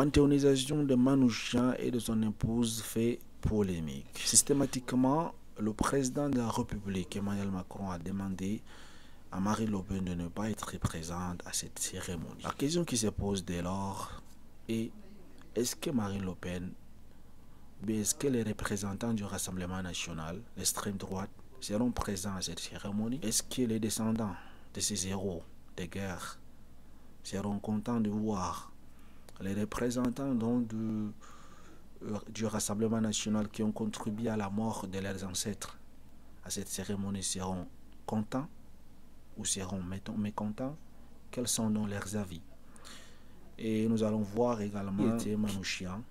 panthéonisation de Manouchian et de son épouse fait polémique. Systématiquement, le président de la République, Emmanuel Macron, a demandé à Marine Le Pen de ne pas être présente à cette cérémonie. La question qui se pose dès lors est: est-ce que Marine Le Pen, est-ce que les représentants du Rassemblement national, l'extrême droite, seront présents à cette cérémonie? Est-ce que les descendants de ces héros de guerre seront contents de voir les représentants du Rassemblement national qui ont contribué à la mort de leurs ancêtres à cette cérémonie seront contents ou seront mécontents? Quels sont donc leurs avis? Et nous allons voir également qui était Manouchian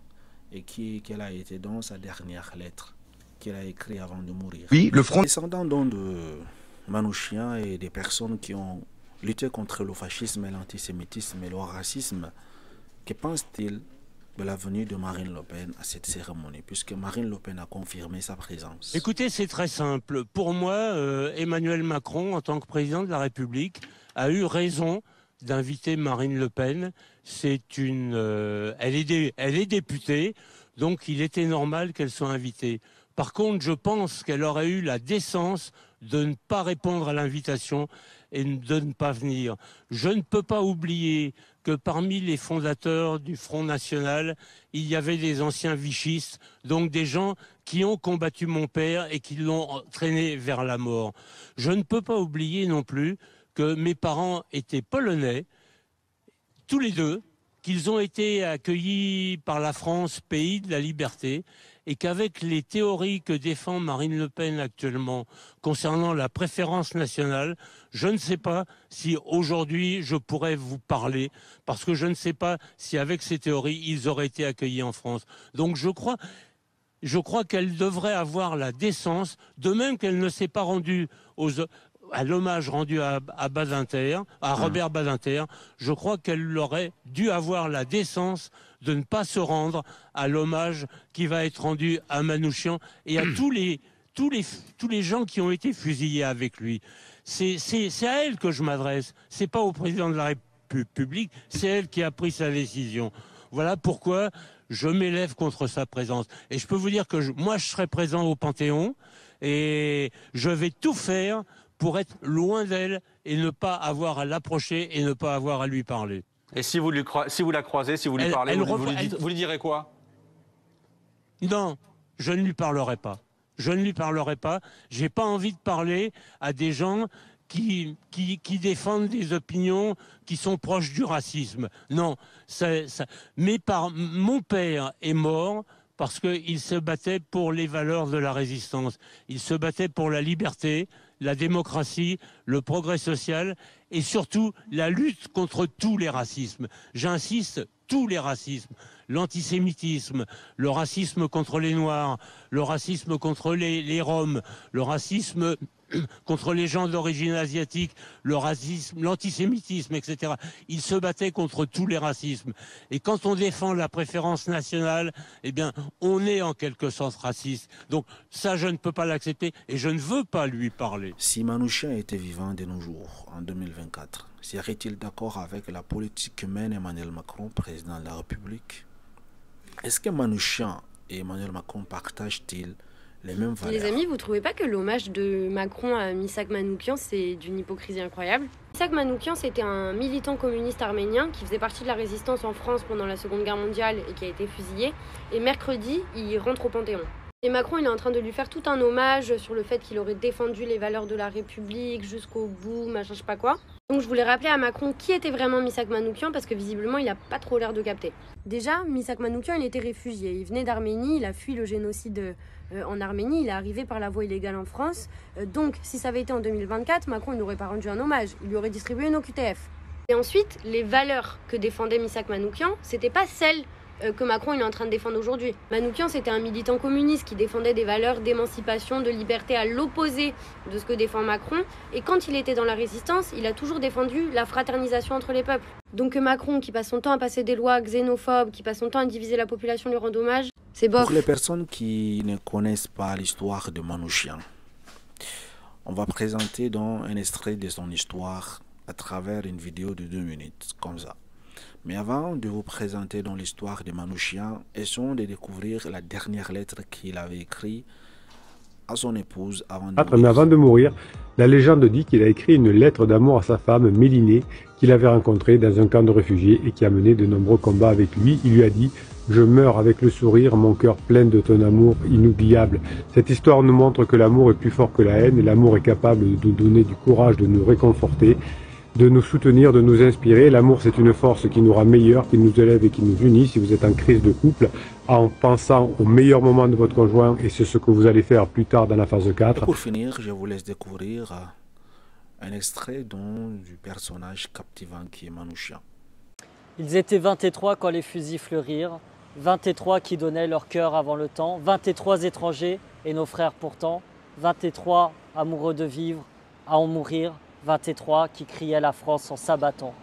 et quelle a été donc sa dernière lettre qu'il a écrite avant de mourir. Oui, le front descendant donc de Manouchian et des personnes qui ont lutté contre le fascisme et l'antisémitisme et le racisme, que pense-t-il de la venue de Marine Le Pen à cette cérémonie, puisque Marine Le Pen a confirmé sa présence? Écoutez, c'est très simple. Pour moi, Emmanuel Macron, en tant que président de la République, a eu raison d'inviter Marine Le Pen. Elle est députée, donc il était normal qu'elle soit invitée. Par contre, je pense qu'elle aurait eu la décence de ne pas répondre à l'invitation et de ne pas venir. Je ne peux pas oublier que parmi les fondateurs du Front National, il y avait des anciens vichistes, donc des gens qui ont combattu mon père et qui l'ont traîné vers la mort. Je ne peux pas oublier non plus que mes parents étaient polonais, tous les deux, qu'ils ont été accueillis par la France, pays de la liberté, et qu'avec les théories que défend Marine Le Pen actuellement concernant la préférence nationale, je ne sais pas si aujourd'hui je pourrais vous parler, parce que je ne sais pas si avec ces théories ils auraient été accueillis en France. Donc je crois qu'elle devrait avoir la décence, de même qu'elle ne s'est pas rendue à l'hommage rendu à Robert Badinter, je crois qu'elle aurait dû avoir la décence de ne pas se rendre à l'hommage qui va être rendu à Manouchian et à tous les gens qui ont été fusillés avec lui. C'est à elle que je m'adresse, c'est pas au président de la République, c'est elle qui a pris sa décision. Voilà pourquoi je m'élève contre sa présence. Et je peux vous dire que moi je serai présent au Panthéon et je vais tout faire pour être loin d'elle et ne pas avoir à l'approcher et ne pas avoir à lui parler. Et si vous la croisez, si vous lui parlez, vous lui direz quoi? Non, je ne lui parlerai pas. Je ne lui parlerai pas. J'ai pas envie de parler à des gens qui défendent des opinions qui sont proches du racisme. Non, mon père est mort parce qu'il se battait pour les valeurs de la résistance. Il se battait pour la liberté, la démocratie, le progrès social et surtout la lutte contre tous les racismes. J'insiste, tous les racismes. L'antisémitisme, le racisme contre les Noirs, le racisme contre les Roms, le racisme contre les gens d'origine asiatique, le racisme, l'antisémitisme, etc. Il se battait contre tous les racismes. Et quand on défend la préférence nationale, eh bien, on est en quelque sorte raciste. Donc ça, je ne peux pas l'accepter et je ne veux pas lui parler. Si Manouchian était vivant de nos jours, en 2024, serait-il d'accord avec la politique que mène Emmanuel Macron, président de la République? Est-ce que Manouchian et Emmanuel Macron partagent-ils les mêmes valeurs? Les amis, vous trouvez pas que l'hommage de Macron à Missak Manouchian, c'est d'une hypocrisie incroyable? Missak Manouchian, c'était un militant communiste arménien qui faisait partie de la résistance en France pendant la Seconde Guerre mondiale et qui a été fusillé. Et mercredi, il rentre au Panthéon. Et Macron, il est en train de lui faire tout un hommage sur le fait qu'il aurait défendu les valeurs de la République jusqu'au bout, machin, je sais pas quoi. Donc je voulais rappeler à Macron qui était vraiment Missak Manouchian parce que visiblement, il a pas trop l'air de capter. Déjà, Missak Manouchian, il était réfugié. Il venait d'Arménie, il a fui le génocide en Arménie, il est arrivé par la voie illégale en France. Donc, si ça avait été en 2024, Macron, il n'aurait pas rendu un hommage, il lui aurait distribué une OQTF. Et ensuite, les valeurs que défendait Missak Manouchian, c'était pas celles que Macron il est en train de défendre aujourd'hui. Manouchian, c'était un militant communiste qui défendait des valeurs d'émancipation, de liberté à l'opposé de ce que défend Macron. Et quand il était dans la résistance, il a toujours défendu la fraternisation entre les peuples. Donc Macron, qui passe son temps à passer des lois xénophobes, qui passe son temps à diviser la population, lui rend hommage, c'est bof. Pour les personnes qui ne connaissent pas l'histoire de Manouchian, on va présenter donc un extrait de son histoire à travers une vidéo de 2 minutes, comme ça. Mais avant de vous présenter dans l'histoire de Manouchian, essayons de découvrir la dernière lettre qu'il avait écrite à son épouse avant de mourir. Mais avant de mourir, la légende dit qu'il a écrit une lettre d'amour à sa femme, Mélinée, qu'il avait rencontrée dans un camp de réfugiés et qui a mené de nombreux combats avec lui. Il lui a dit « Je meurs avec le sourire, mon cœur plein de ton amour inoubliable ». Cette histoire nous montre que l'amour est plus fort que la haine et l'amour est capable de nous donner du courage, de nous réconforter, de nous soutenir, de nous inspirer. L'amour, c'est une force qui nous rend meilleurs, qui nous élève et qui nous unit. Si vous êtes en crise de couple, en pensant au meilleur moment de votre conjoint, et c'est ce que vous allez faire plus tard dans la phase 4. Pour finir, je vous laisse découvrir un extrait du personnage captivant qui est Manouchian. Ils étaient 23 quand les fusils fleurirent, 23 qui donnaient leur cœur avant le temps, 23 étrangers et nos frères pourtant, 23 amoureux de vivre, à en mourir, 23 qui criaient la France en s'abattant.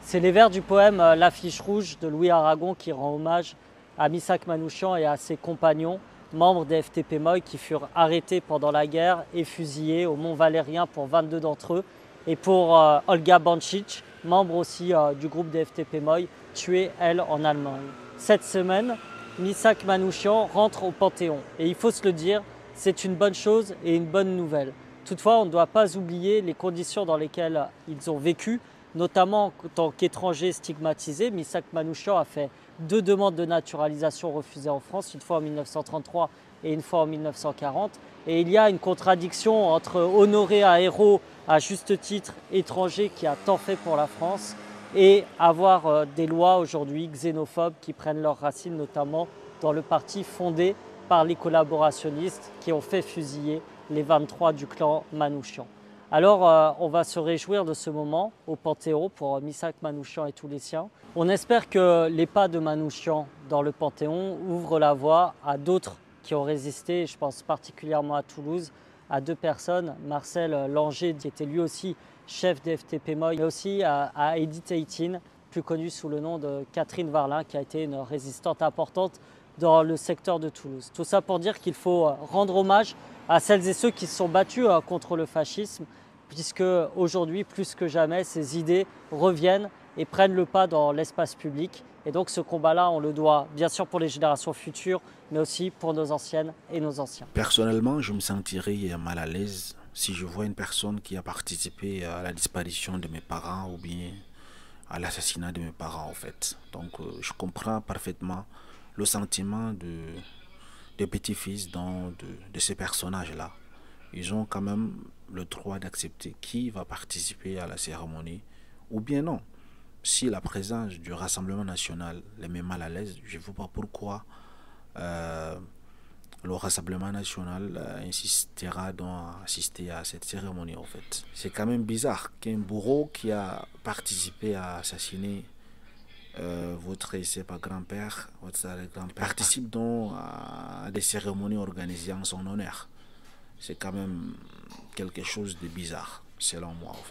C'est les vers du poème L'Affiche rouge de Louis Aragon qui rend hommage à Missak Manouchian et à ses compagnons, membres des FTP Moi qui furent arrêtés pendant la guerre et fusillés au Mont Valérien pour 22 d'entre eux, et pour Olga Bancic, membre aussi du groupe des FTP Moi, tuée elle en Allemagne. Cette semaine, Missak Manouchian rentre au Panthéon et il faut se le dire, c'est une bonne chose et une bonne nouvelle. Toutefois, on ne doit pas oublier les conditions dans lesquelles ils ont vécu, notamment en tant qu'étrangers stigmatisés. Missak Manouchian a fait 2 demandes de naturalisation refusées en France, une fois en 1933 et une fois en 1940. Et il y a une contradiction entre honorer un héros à juste titre étranger qui a tant fait pour la France et avoir des lois aujourd'hui xénophobes qui prennent leurs racines notamment dans le parti fondé par les collaborationnistes qui ont fait fusiller les 23 du clan Manouchian. Alors on va se réjouir de ce moment au Panthéon pour Missak Manouchian et tous les siens. On espère que les pas de Manouchian dans le Panthéon ouvrent la voie à d'autres qui ont résisté, je pense particulièrement à Toulouse, à 2 personnes, Marcel Langer qui était lui aussi chef des FTP Moi, mais aussi à Edith Eitin, plus connue sous le nom de Catherine Varlin, qui a été une résistante importante dans le secteur de Toulouse. Tout ça pour dire qu'il faut rendre hommage à celles et ceux qui se sont battus contre le fascisme, puisque aujourd'hui, plus que jamais, ces idées reviennent et prennent le pas dans l'espace public. Et donc ce combat-là, on le doit bien sûr pour les générations futures, mais aussi pour nos anciennes et nos anciens. Personnellement, je me sentirais mal à l'aise si je vois une personne qui a participé à la disparition de mes parents ou bien à l'assassinat de mes parents en fait. Donc je comprends parfaitement le sentiment des petits-fils de ces personnages-là. Ils ont quand même le droit d'accepter qui va participer à la cérémonie ou bien non. Si la présence du Rassemblement national les met mal à l'aise, je ne vois pas pourquoi le Rassemblement national insistera à assister à cette cérémonie en fait. C'est quand même bizarre qu'un bourreau qui a participé à assassiner votre grand-père, votre grand-père, participe donc à des cérémonies organisées en son honneur. C'est quand même quelque chose de bizarre, selon moi en fait.